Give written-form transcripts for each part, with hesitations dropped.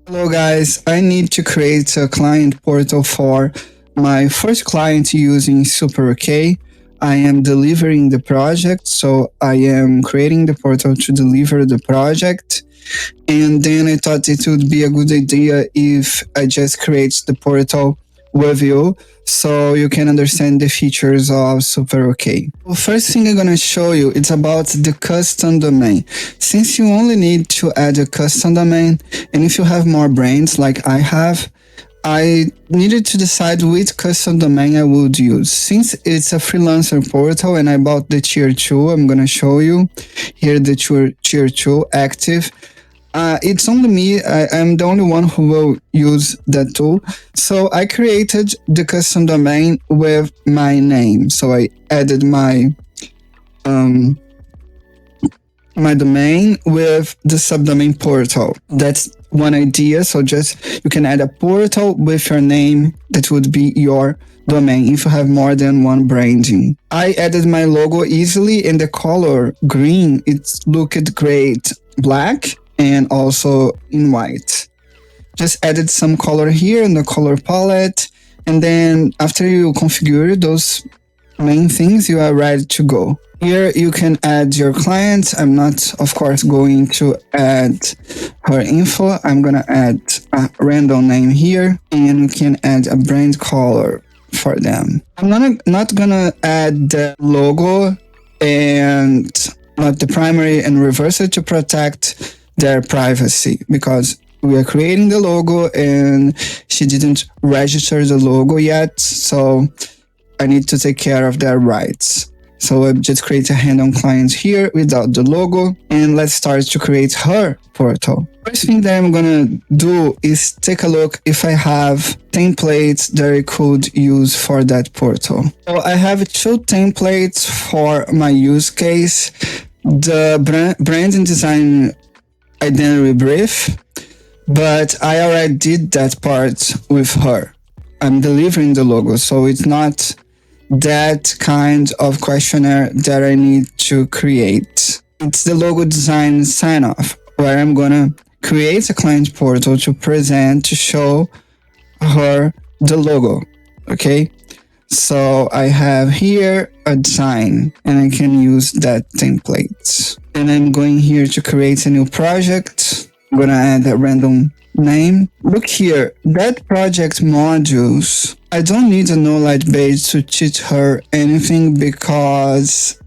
Hello guys, I need to create a client portal for my first client using SuperOkay. I am delivering the project, so I am creating the portal to deliver the project. And then I thought it would be a good idea if I just create the portal with you so you can understand the features of SuperOkay. Well, first thing I'm going to show you is about the custom domain. Since you only need to add a custom domain, and if you have more brands like I have, I needed to decide which custom domain I would use. Since it's a freelancer portal and I bought the tier 2, I'm going to show you here the tier 2 active. It's only me. I'm the only one who will use that tool. So I created the custom domain with my name. So I added my domain with the subdomain portal. That's one idea. So just you can add a portal with your name that would be your domain if you have more than one branding. I added my logo easily, and the color green, it looked great. Black and also in white. Just added some color here in the color palette, and then after you configure those main things, you are ready to go. Here you can add your client. I'm not, of course, going to add her info. I'm gonna add a random name here, and you can add a brand color for them. I'm not gonna add the logo and not the primary and reverse to protect their privacy, because we are creating the logo and she didn't register the logo yet, so I need to take care of their rights. So I just create a hand-on client here without the logo, and let's start to create her portal. First thing that I'm gonna do is take a look if I have templates that I could use for that portal. So I have 2 templates for my use case. The brand and design identity brief, but I already did that part with her. I'm delivering the logo, so it's not that kind of questionnaire that I need to create. It's the logo design sign off, where I'm gonna create a client portal to present, to show her the logo. Okay, so I have here a design and I can use that template. And I'm going here to create a new project. I'm gonna add a random name. Look here, that project modules, I don't need a no-light base to teach her anything because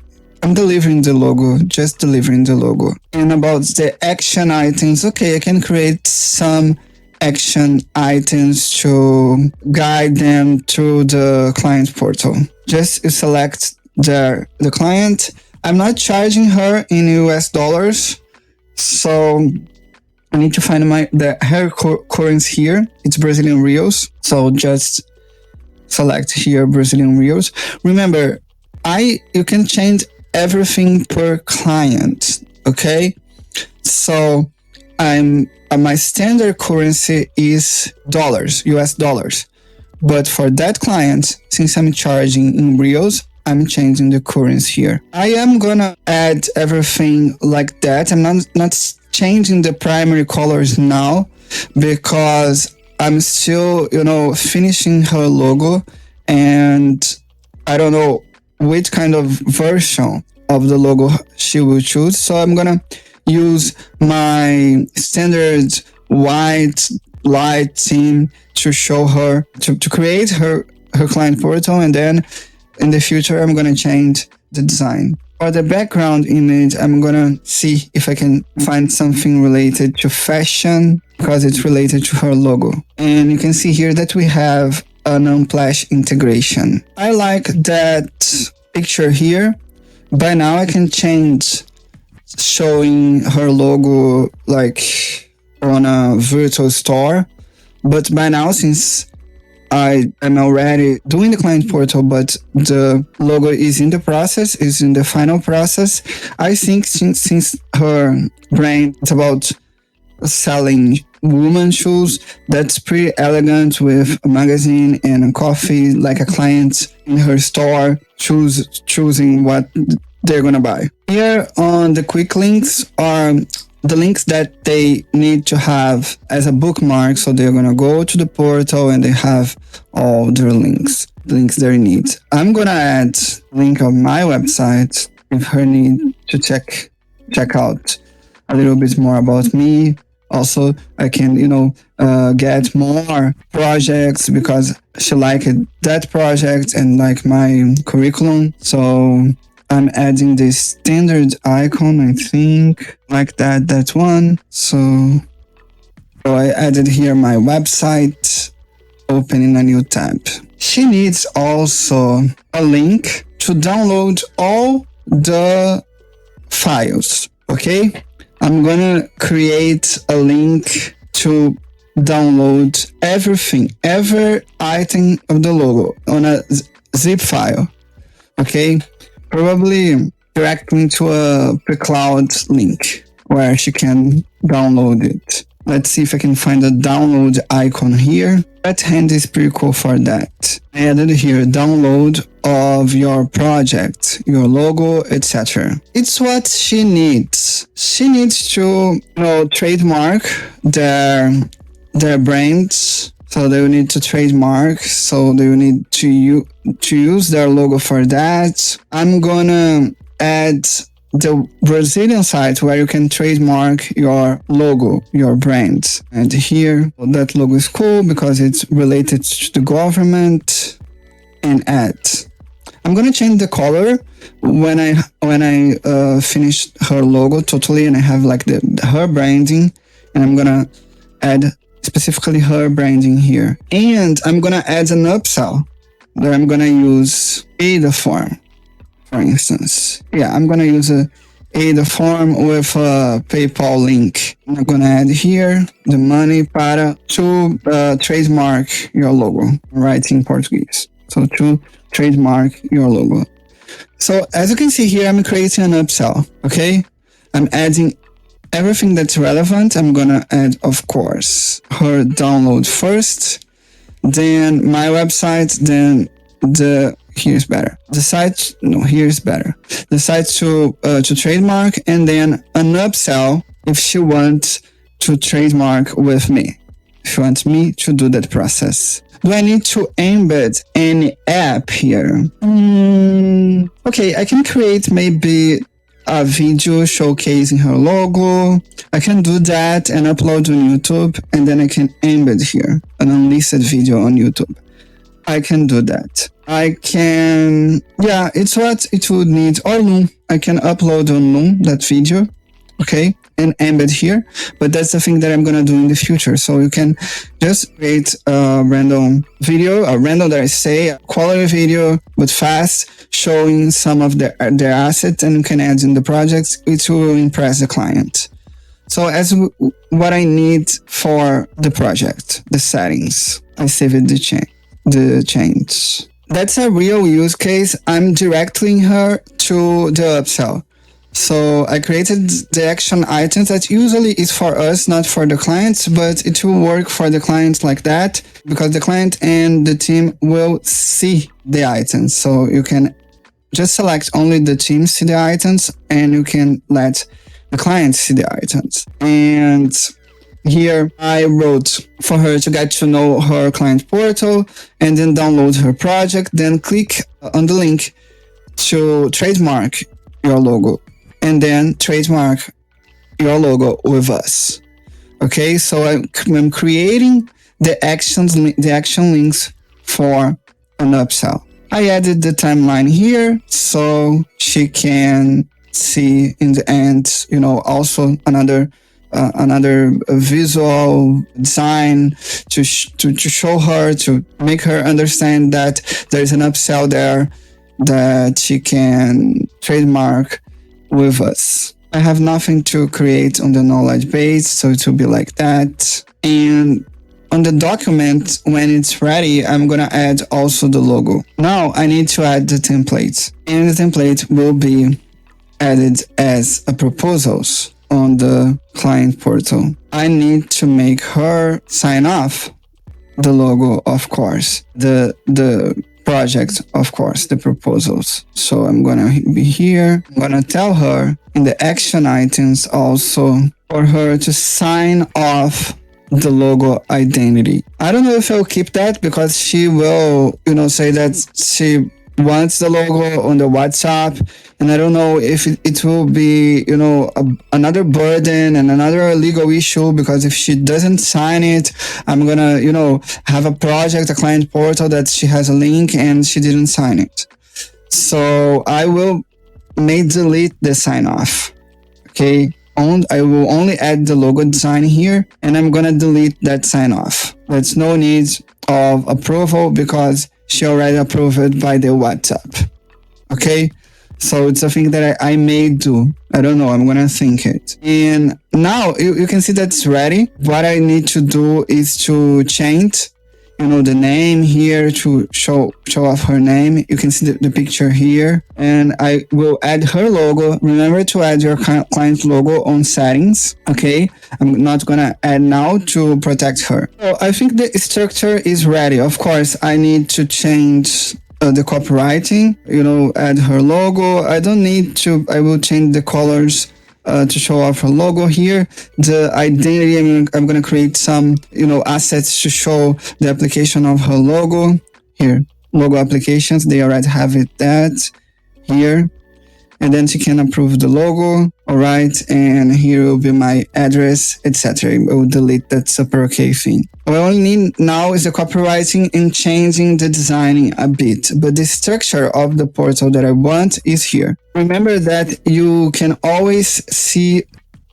I'm delivering the logo, just delivering the logo. And about the action items, okay, I can create some action items to guide them through the client portal. Just select the client. I'm not charging her in US dollars, so I need to find her currency here. It's Brazilian reals, so just select here Brazilian reals. Remember, you can change everything per client. Okay, so my standard currency is dollars, US dollars, but for that client, since I'm charging in reals, I'm changing the currency here. I am gonna add everything like that. I'm not changing the primary colors now because I'm still, finishing her logo, and I don't know which kind of version of the logo she will choose. So I'm gonna use my standard white light theme to show her, to create her client portal, and then in the future, I'm going to change the design. For the background image, I'm going to see if I can find something related to fashion because it's related to her logo. And you can see here that we have an Unsplash integration. I like that picture here. By now, I can change showing her logo like on a virtual store. But by now, since I am already doing the client portal, but the logo is in the process, is in the final process. I think since her brand is about selling woman shoes, that's pretty elegant with a magazine and a coffee, like a client in her store choosing what they're gonna buy. Here on the quick links are the links that they need to have as a bookmark. So they're going to go to the portal and they have all their links they need. I'm going to add a link of my website if her need to check out a little bit more about me. Also, I can, get more projects because she liked that project and like my curriculum. So I'm adding this standard icon, I think, like that one. So I added here my website, opening a new tab. She needs also a link to download all the files, okay? I'm gonna create a link to download everything, every item of the logo on a zip file, okay? Probably directly to a pre-cloud link where she can download it. Let's see if I can find a download icon here. That hand is pretty cool for that. I added here download of your project, your logo, etc. It's what she needs. She needs to trademark their brands. So they will need to trademark. So they will need to use their logo for that. I'm gonna add the Brazilian site where you can trademark your logo, your brand. And here, that logo is cool because it's related to the government. And add. I'm gonna change the color when I finish her logo totally, and I have like her branding, and I'm gonna add specifically her branding here. And I'm gonna add an upsell where I'm gonna use the form. For instance, I'm gonna use the form with a PayPal link. I'm gonna add here the money to trademark your logo, right, in Portuguese. So to trademark your logo. So as you can see here, I'm creating an upsell. Okay, I'm adding everything that's relevant. I'm gonna add, of course, her download first, then my website, then here's better. Here's better. The site to trademark, and then an upsell if she wants to trademark with me. If she wants me to do that process. Do I need to embed any app here? Okay, I can create maybe a video showcasing her logo. I can do that and upload on YouTube, and then I can embed here an unlisted video on YouTube. I can do that. I can, it's what it would need. Or Loom. I can upload on Loom that video, okay, and embed here. But that's the thing that I'm gonna do in the future. So you can just create a random video, a quality video, but fast, showing some of their assets, and you can add in the projects. It will impress the client. So as what I need for the project, the settings, I saved the change. That's a real use case. I'm directing her to the upsell. So I created the action items that usually is for us, not for the clients, but it will work for the clients like that because the client and the team will see the items. So you can just select only the team see the items, and you can let the client see the items. And here I wrote for her to get to know her client portal and then download her project, then click on the link to trademark your logo, and then trademark your logo with us. Okay, so I'm creating the action links for an upsell. I added the timeline here so she can see in the end, also another visual design to show her, to make her understand that there's an upsell there that she can trademark with us. I have nothing to create on the knowledge base, so it will be like that. And on the document, when it's ready, I'm gonna add also the logo. Now I need to add the template, and the template will be added as a proposals on the client portal. I need to make her sign off the logo, of course, the project, of course, the proposals. So I'm gonna be here. I'm gonna tell her in the action items also for her to sign off the logo identity. I don't know if I'll keep that because she will, say that she wants the logo on the WhatsApp, and I don't know if it will be, another burden and another legal issue, because if she doesn't sign it, I'm gonna, have a project, a client portal that she has a link and she didn't sign it. So I may delete the sign off. Okay. I will only add the logo design here, and I'm gonna delete that sign off. There's no need of approval because she already approved it by the WhatsApp. Okay, so it's a thing that I may do. I don't know, I'm gonna think it. And now you can see that's ready. What I need to do is to change the name here, to show off her name. You can see the picture here, and I will add her logo. Remember to add your client logo on settings. Okay, I'm not gonna add now to protect her. So I think the structure is ready. Of course, I need to change the copywriting, add her logo. I don't need to. I will change the colors to show off her logo here. The identity, I'm going to create some, assets to show the application of her logo. Here, logo applications, they already have that here. And then she can approve the logo. All right. And here will be my address, etc. I will delete that SuperOkay thing. What I only need now is the copywriting and changing the designing a bit. But the structure of the portal that I want is here. Remember that you can always see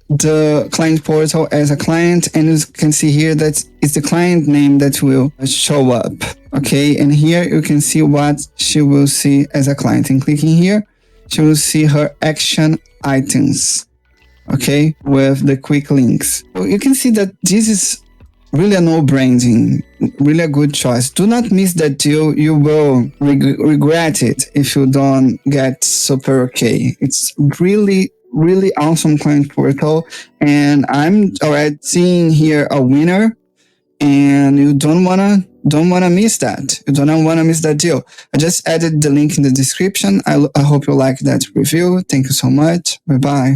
the client portal as a client, and you can see here that it's the client name that will show up. Okay. And here you can see what she will see as a client. And clicking here, she will see her action items, okay, with the quick links. So you can see that this is really a no-branding, really a good choice. Do not miss that deal. You will regret it if you don't get SuperOkay. It's really, really awesome client portal, and I'm already seeing here a winner, and you don't wanna miss that. You don't want to miss that deal. I just added the link in the description. I hope you like that review. Thank you so much. Bye bye.